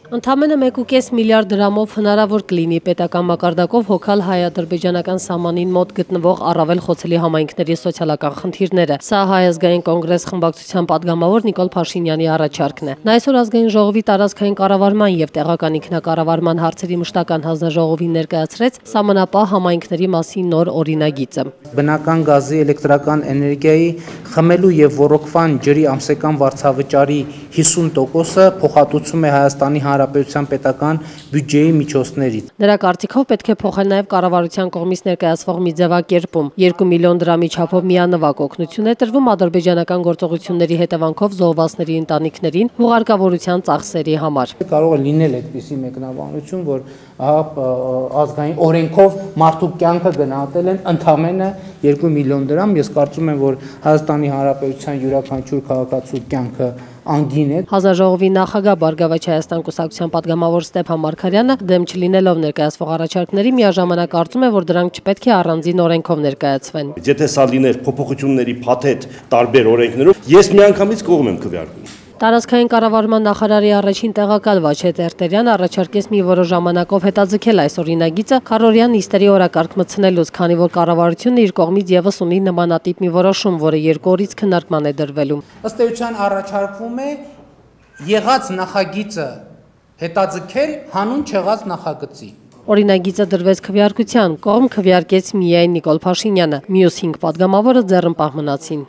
Ընդամենը 1,5 միլիարդ դրամով հնարավոր կլինի պետական մակարդակով հոգալ հայ-ադրբեջանական սահմանին մոտ գտնվող առավել խոցելի համայնքների սոցիալական խնդիրները։ Սա Հայ ազգային կոնգրես խմբակցության պատգամավոր Նիկոլ Փաշինյանի առաջարկն է։ Նա այսօր ազգային ժողովի տարածքային կառավարման եւ տեղական ինքնակառավարման հարցերի մշտական հանձնաժողովին ներկայացրեց սահմանապահ համայնքների մասին նոր օրինագիծը։ Բնական գազի, էլեկտրական էներգիայի խմելու եւ ոռոգման ջրի ամսական վարձավճարի 50%-ը փոխհատուցում է Հայաստանի Հանրապետության պետական բյուջեի միջոցներից։ Նրա կարծիքով պետք է փոխել նաև կառավարության կողմից ներկայացվող մի ձևակերպում։ 2 միլիոն դրամի չափով միանվագ օգնություն է տրվում ադրբեջանական գործողությունների հետևանքով զոհվածների ընտանիքներին հուղարկավորության ծախսերի համար։ Կարող է լինել այդպիսի մեկնաբանություն, որ ազգային օրենքով մարդու կյանքը գնահատել են ընդամենը 2 միլիոն դրամ։ Ես կարծում եմ, որ Հայաստանի Հանրապետության յուրաքանչյուր քաղաքացու կյանքը անգին է։ Հանձնաժողովի նախագահ Բարգավաճ Հայաստան կուսակցության պատգամավոր Ստեփան Մարգարյանը դեմ չլինելով ներկայացվող առաջարկների միաժամանակ կարծում է, որ դրանք չպետք է առանձին օրենքով ներկայացվեն։ Եթե սա լիներ փոփոխությունների փաթեթ տարբեր օրենքներով, ես միանգամից կողմ եմ քվեարկում։ Տարածքային կառավարման նախարարի առաջին տեղակալ Վաչե Տերտերյանը առաջարկեց մի որոշ ժամանակով հետաձգել այս օրինագիծը քառօրյա նիստերի օրակարգ մտցնելուց, քանի որ կառավարությունը իր կողմից եւս ունի նմանատիպ մի որոշում, որը 2 օրից քննարկման է դրվելու։ Ըստ էության առաջարկվում է եղած նախագիծը հետաձգել հանուն չեղած նախագծի։ Օրինագիծը դրվեց քվեարկության, կողմ քվեարկեց միայն Նիկոլ Փաշինյանը, մյուս 5 պատգամավորը ձեռնպահ մնացին։